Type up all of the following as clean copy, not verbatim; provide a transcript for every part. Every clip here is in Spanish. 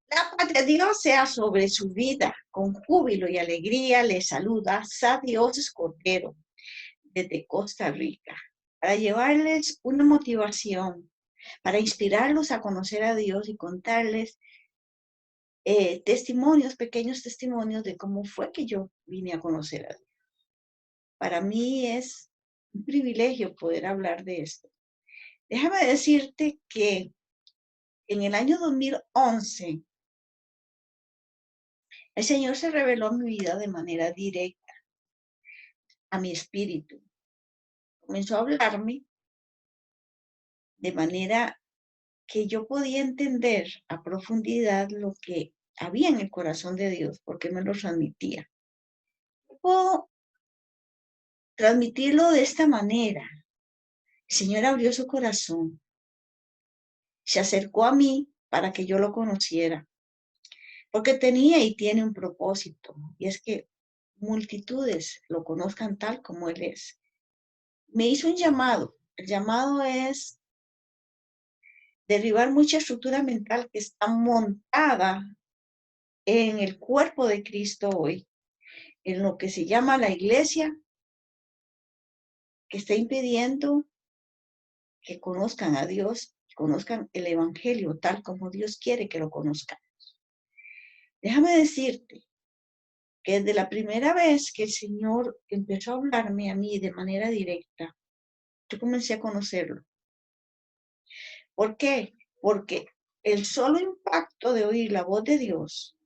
La paz de Dios sea sobre su vida. Con júbilo y alegría le saluda Sa Dios Cordero desde Costa Rica para llevarles una motivación, para inspirarlos a conocer a Dios y contarles testimonios, pequeños testimonios de cómo fue que yo vine a conocer a Dios. Para mí es un privilegio poder hablar de esto. Déjame decirte que en el año 2011 el Señor se reveló en mi vida de manera directa a mi espíritu. Comenzó a hablarme de manera que yo podía entender a profundidad lo que había en el corazón de Dios, porque me lo transmitía. Puedo transmitirlo de esta manera. El Señor abrió su corazón, se acercó a mí para que yo lo conociera, porque tenía y tiene un propósito, y es que multitudes lo conozcan tal como Él es. Me hizo un llamado. El llamado es derribar mucha estructura mental que está montada en el cuerpo de Cristo hoy, en lo que se llama la iglesia, que está impidiendo que conozcan a Dios, conozcan el Evangelio tal como Dios quiere que lo conozcan. Déjame decirte que desde la primera vez que el Señor empezó a hablarme a mí de manera directa, yo comencé a conocerlo. ¿Por qué? Porque el solo impacto de oír la voz de Dios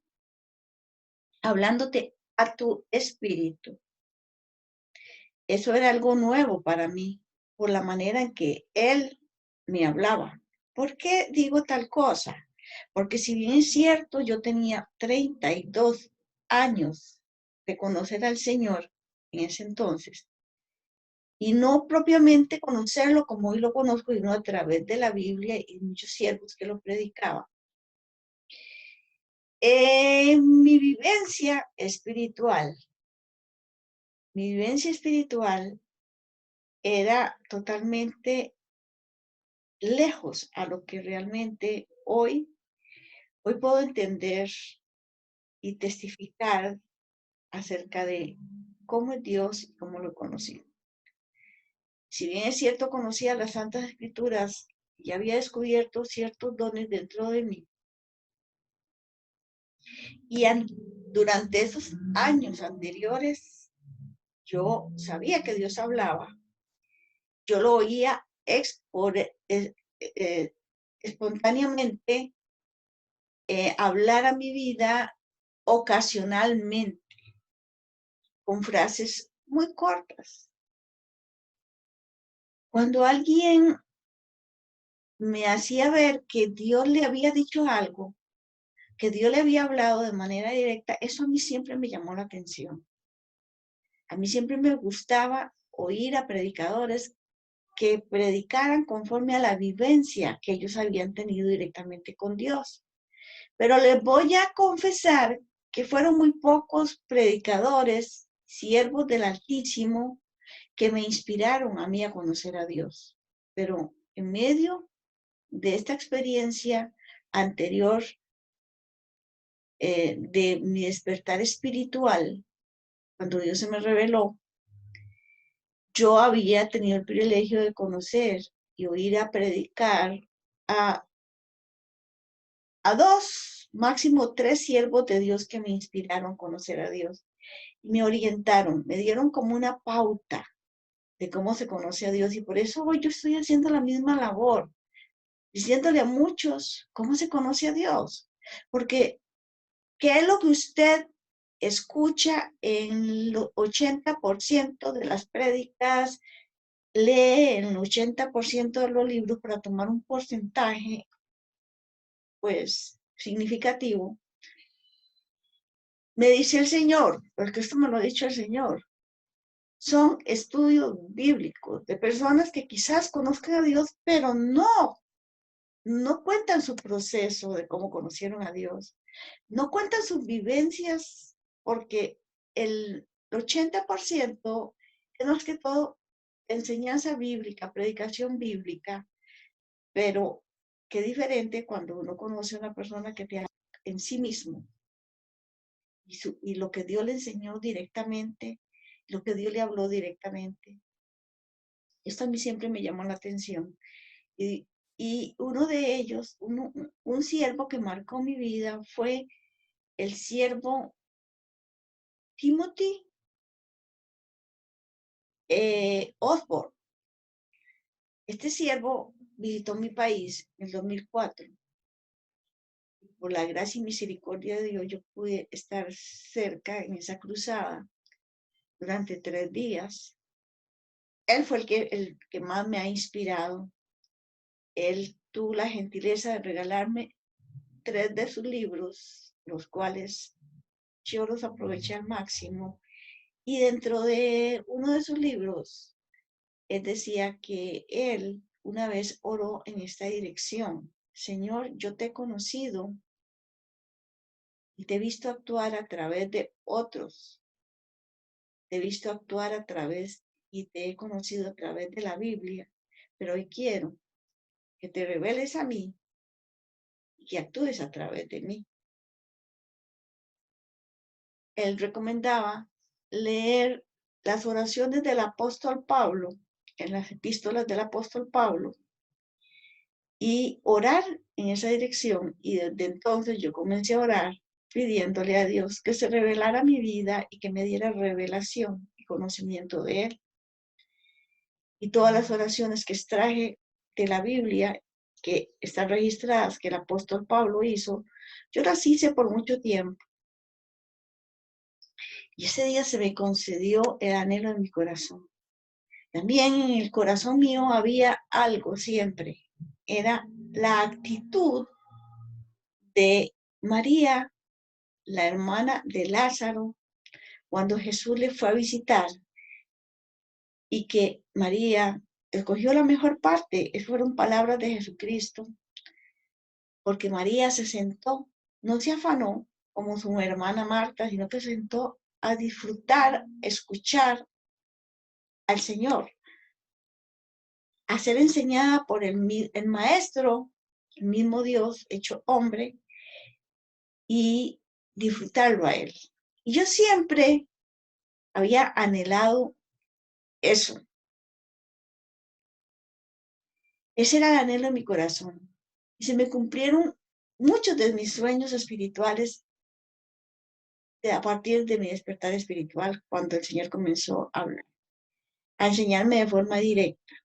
hablándote a tu espíritu, eso era algo nuevo para mí, por la manera en que Él me hablaba. ¿Por qué digo tal cosa? Porque si bien es cierto, yo tenía 32 años de conocer al Señor en ese entonces, y no propiamente conocerlo como hoy lo conozco, sino a través de la Biblia y muchos siervos que lo predicaban. Mi vivencia espiritual era totalmente lejos a lo que realmente hoy puedo entender y testificar acerca de cómo es Dios y cómo lo he conocido. Si bien es cierto, conocía las Santas Escrituras y había descubierto ciertos dones dentro de mí. Y durante esos años anteriores, yo sabía que Dios hablaba. Yo lo oía espontáneamente hablar a mi vida ocasionalmente, con frases muy cortas. Cuando alguien me hacía ver que Dios le había dicho algo, que Dios le había hablado de manera directa, eso a mí siempre me llamó la atención. A mí siempre me gustaba oír a predicadores que predicaran conforme a la vivencia que ellos habían tenido directamente con Dios. Pero les voy a confesar que fueron muy pocos predicadores, siervos del Altísimo, que me inspiraron a mí a conocer a Dios. Pero en medio de esta experiencia anterior de mi despertar espiritual, cuando Dios se me reveló, yo había tenido el privilegio de conocer y oír a predicar a, a dos, máximo tres siervos de Dios que me inspiraron a conocer a Dios. Y me orientaron, me dieron como una pauta de cómo se conoce a Dios. Y por eso hoy yo estoy haciendo la misma labor, diciéndole a muchos cómo se conoce a Dios. Porque, ¿qué es lo que usted escucha en el 80% de las prédicas, lee en el 80% de los libros para tomar un porcentaje, pues, significativo? Me dice el Señor, porque esto me lo ha dicho el Señor, son estudios bíblicos de personas que quizás conozcan a Dios, pero no cuentan su proceso de cómo conocieron a Dios, no cuentan sus vivencias, porque el 80% es más que todo enseñanza bíblica, predicación bíblica, pero qué diferente cuando uno conoce a una persona que te habla en sí mismo y lo que Dios le enseñó directamente, lo que Dios le habló directamente. Esto a mí siempre me llamó la atención. Y, y uno de ellos, un siervo que marcó mi vida fue el siervo Timothy Osborne. Este siervo visitó mi país en el 2004. Por la gracia y misericordia de Dios, yo pude estar cerca en esa cruzada durante 3 días. Él fue el que más me ha inspirado. Él tuvo la gentileza de regalarme 3 de sus libros, los cuales yo los aproveché al máximo. Y dentro de uno de sus libros, él decía que él una vez oró en esta dirección: Señor, yo te he conocido y te he visto actuar a través de otros. Te he visto actuar a través y te he conocido a través de la Biblia, pero hoy quiero que te reveles a mí y que actúes a través de mí. Él recomendaba leer las oraciones del apóstol Pablo, en las epístolas del apóstol Pablo, y orar en esa dirección. Y desde entonces yo comencé a orar pidiéndole a Dios que se revelara mi vida y que me diera revelación y conocimiento de Él. Y todas las oraciones que extraje de la Biblia, que están registradas, que el apóstol Pablo hizo, yo las hice por mucho tiempo. Y ese día se me concedió el anhelo de mi corazón. También en el corazón mío había algo siempre. Era la actitud de María, la hermana de Lázaro, cuando Jesús le fue a visitar, y que María escogió la mejor parte. Esas fueron palabras de Jesucristo, porque María se sentó, no se afanó como su hermana Marta, sino que se sentó a disfrutar, escuchar al Señor, a ser enseñada por el maestro, el mismo Dios hecho hombre, y disfrutarlo a Él. Y yo siempre había anhelado eso. Ese era el anhelo de mi corazón. Y se me cumplieron muchos de mis sueños espirituales a partir de mi despertar espiritual, cuando el Señor comenzó a hablar, a enseñarme de forma directa.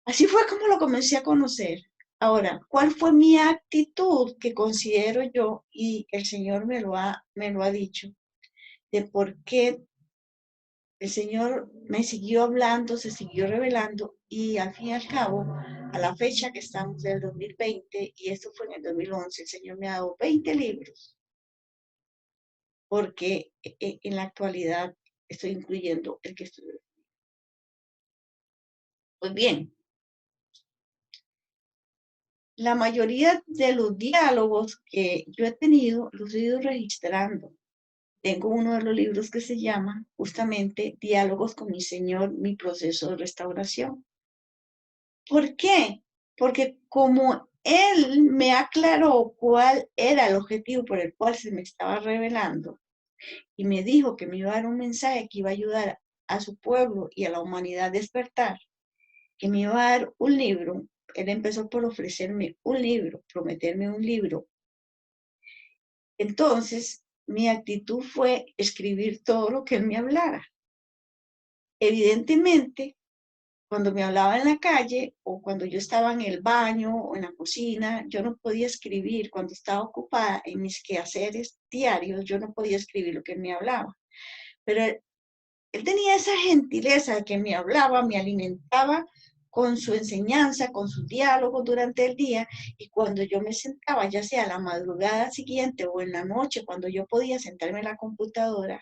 Así fue como lo comencé a conocer. Ahora, ¿cuál fue mi actitud que considero yo, y el Señor me lo ha dicho, de por qué el Señor me siguió hablando, se siguió revelando, y al fin y al cabo, a la fecha que estamos del 2020, y esto fue en el 2011, el Señor me ha dado 20 libros, porque en la actualidad estoy incluyendo el que estoy. Pues bien, la mayoría de los diálogos que yo he tenido los he ido registrando. Tengo uno de los libros que se llama justamente Diálogos con mi Señor, mi proceso de restauración. ¿Por qué? Porque como Él me aclaró cuál era el objetivo por el cual se me estaba revelando, y me dijo que me iba a dar un mensaje que iba a ayudar a su pueblo y a la humanidad a despertar, que me iba a dar un libro. Él empezó por ofrecerme un libro, prometerme un libro. Entonces, mi actitud fue escribir todo lo que él me hablara. Evidentemente, cuando me hablaba en la calle o cuando yo estaba en el baño o en la cocina, yo no podía escribir. Cuando estaba ocupada en mis quehaceres diarios, yo no podía escribir lo que él me hablaba. Pero él tenía esa gentileza de que me hablaba, me alimentaba con su enseñanza, con sus diálogos durante el día, y cuando yo me sentaba, ya sea la madrugada siguiente o en la noche, cuando yo podía sentarme en la computadora,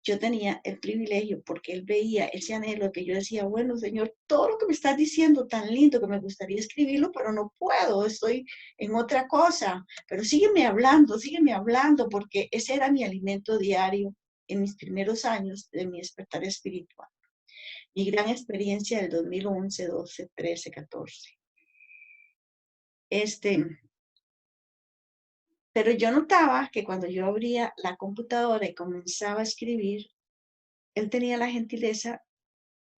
yo tenía el privilegio, porque él veía ese anhelo que yo decía: bueno, Señor, todo lo que me estás diciendo tan lindo que me gustaría escribirlo, pero no puedo, estoy en otra cosa, pero sígueme hablando, porque ese era mi alimento diario en mis primeros años de mi despertar espiritual. Mi gran experiencia del 2011, 12, 13, 14. Pero yo notaba que cuando yo abría la computadora y comenzaba a escribir, él tenía la gentileza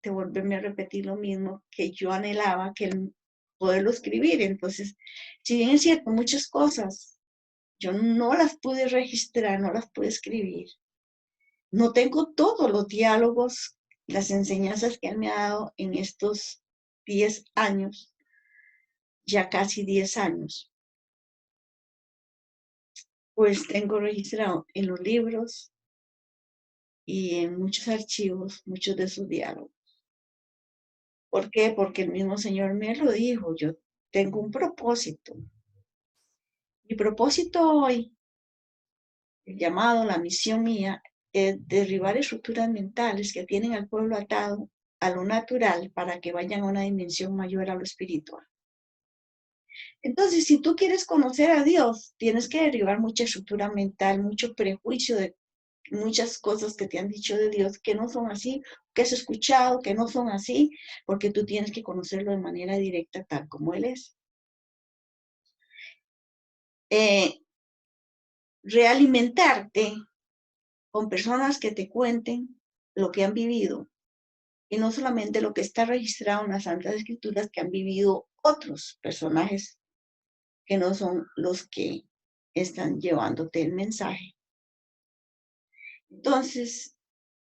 de volverme a repetir lo mismo que yo anhelaba, que él poderlo escribir. Entonces, si bien es cierto, muchas cosas yo no las pude registrar, no las pude escribir. No tengo todos los diálogos, las enseñanzas que él me ha dado en estos 10 años, ya casi 10 años. Pues tengo registrado en los libros y en muchos archivos, muchos de sus diálogos. ¿Por qué? Porque el mismo Señor me lo dijo, yo tengo un propósito. Mi propósito hoy, el llamado, la misión mía, es derribar estructuras mentales que tienen al pueblo atado a lo natural para que vayan a una dimensión mayor a lo espiritual. Entonces, si tú quieres conocer a Dios, tienes que derribar mucha estructura mental, mucho prejuicio de muchas cosas que te han dicho de Dios que no son así, que has escuchado que no son así, porque tú tienes que conocerlo de manera directa tal como Él es. Realimentarte con personas que te cuenten lo que han vivido y no solamente lo que está registrado en las Santas Escrituras que han vivido otros personajes que no son los que están llevándote el mensaje. Entonces,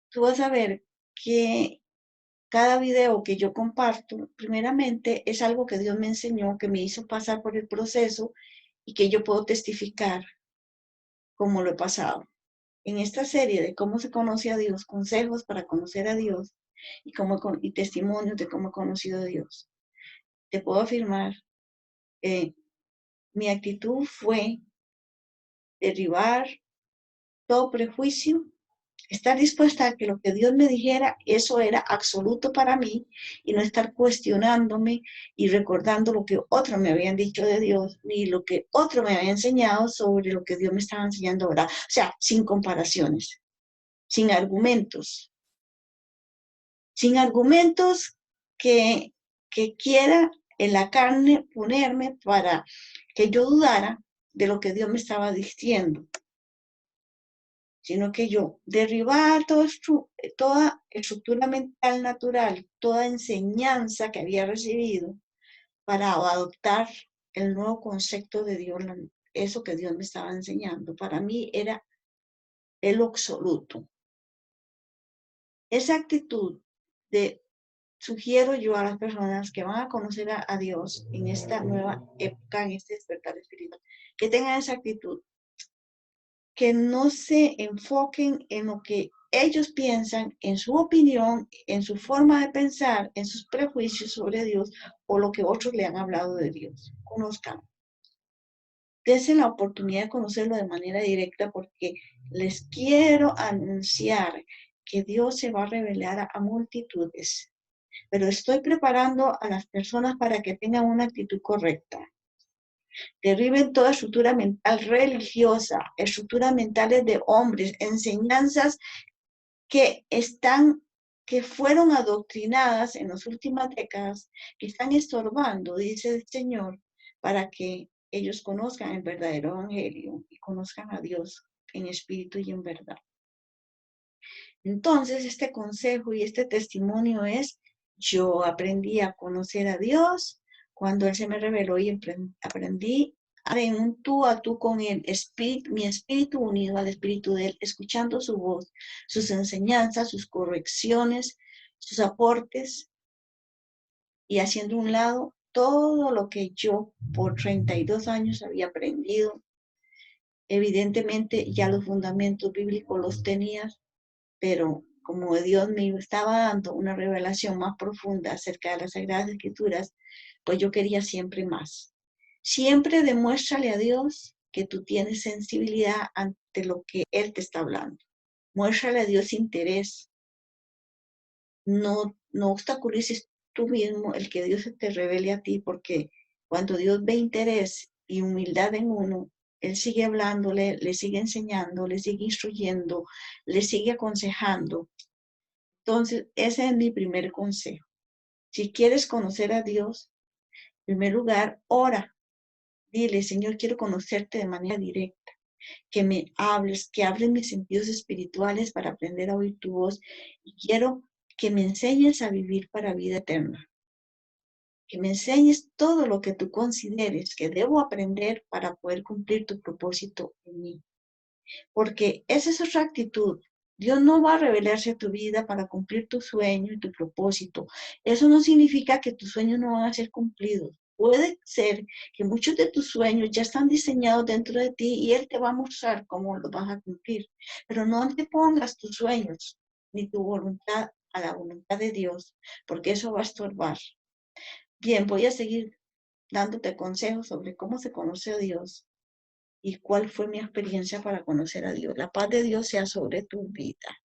tú vas a ver que cada video que yo comparto, primeramente, es algo que Dios me enseñó, que me hizo pasar por el proceso y que yo puedo testificar cómo lo he pasado. En esta serie de cómo se conoce a Dios, consejos para conocer a Dios y testimonios de cómo he conocido a Dios, te puedo afirmar, mi actitud fue derribar todo prejuicio, estar dispuesta a que lo que Dios me dijera, eso era absoluto para mí y no estar cuestionándome y recordando lo que otros me habían dicho de Dios ni lo que otro me había enseñado sobre lo que Dios me estaba enseñando ahora. O sea, sin comparaciones, sin argumentos, sin argumentos que quiera en la carne ponerme para que yo dudara de lo que Dios me estaba diciendo, sino que yo derribar toda estructura mental natural, toda enseñanza que había recibido para adoptar el nuevo concepto de Dios, eso que Dios me estaba enseñando. Para mí era el absoluto. Esa actitud de sugiero yo a las personas que van a conocer a Dios en esta nueva época, en este despertar espiritual, que tengan esa actitud, que no se enfoquen en lo que ellos piensan, en su opinión, en su forma de pensar, en sus prejuicios sobre Dios o lo que otros le han hablado de Dios. Conozcan. Dense la oportunidad de conocerlo de manera directa porque les quiero anunciar que Dios se va a revelar a multitudes, pero estoy preparando a las personas para que tengan una actitud correcta. Derriben toda estructura mental religiosa, estructuras mentales de hombres, enseñanzas que fueron adoctrinadas en las últimas décadas, que están estorbando, dice el Señor, para que ellos conozcan el verdadero evangelio y conozcan a Dios en espíritu y en verdad. Entonces, este consejo y este testimonio es, yo aprendí a conocer a Dios cuando Él se me reveló y aprendí en un tú a tú con el espíritu, mi espíritu unido al espíritu de Él, escuchando su voz, sus enseñanzas, sus correcciones, sus aportes y haciendo un lado todo lo que yo por 32 años había aprendido. Evidentemente ya los fundamentos bíblicos los tenía, pero como Dios me estaba dando una revelación más profunda acerca de las Sagradas Escrituras, pues yo quería siempre más. Siempre demuéstrale a Dios que tú tienes sensibilidad ante lo que Él te está hablando. Muéstrale a Dios interés. No obstaculices tú mismo el que Dios se te revele a ti, porque cuando Dios ve interés y humildad en uno, Él sigue hablándole, le sigue enseñando, le sigue instruyendo, le sigue aconsejando. Entonces, ese es mi primer consejo. Si quieres conocer a Dios, en primer lugar, ora. Dile, Señor, quiero conocerte de manera directa, que me hables, que hables mis sentidos espirituales para aprender a oír tu voz y quiero que me enseñes a vivir para vida eterna, que me enseñes todo lo que tú consideres que debo aprender para poder cumplir tu propósito en mí. Porque esa es otra actitud. Dios no va a revelarse a tu vida para cumplir tu sueño y tu propósito. Eso no significa que tus sueños no van a ser cumplidos. Puede ser que muchos de tus sueños ya están diseñados dentro de ti y Él te va a mostrar cómo los vas a cumplir. Pero no antepongas tus sueños ni tu voluntad a la voluntad de Dios, porque eso va a estorbar. Bien, voy a seguir dándote consejos sobre cómo se conoce a Dios y cuál fue mi experiencia para conocer a Dios. La paz de Dios sea sobre tu vida.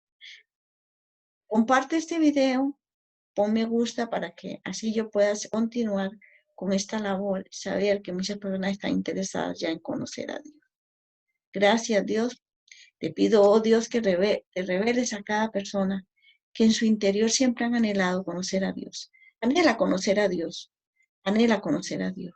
Comparte este video, pon me gusta para que así yo pueda continuar con esta labor, saber que muchas personas están interesadas ya en conocer a Dios. Gracias, Dios. Te pido, oh Dios, que te reveles a cada persona que en su interior siempre han anhelado conocer a Dios. Anhela conocer a Dios. Anhela conocer a Dios.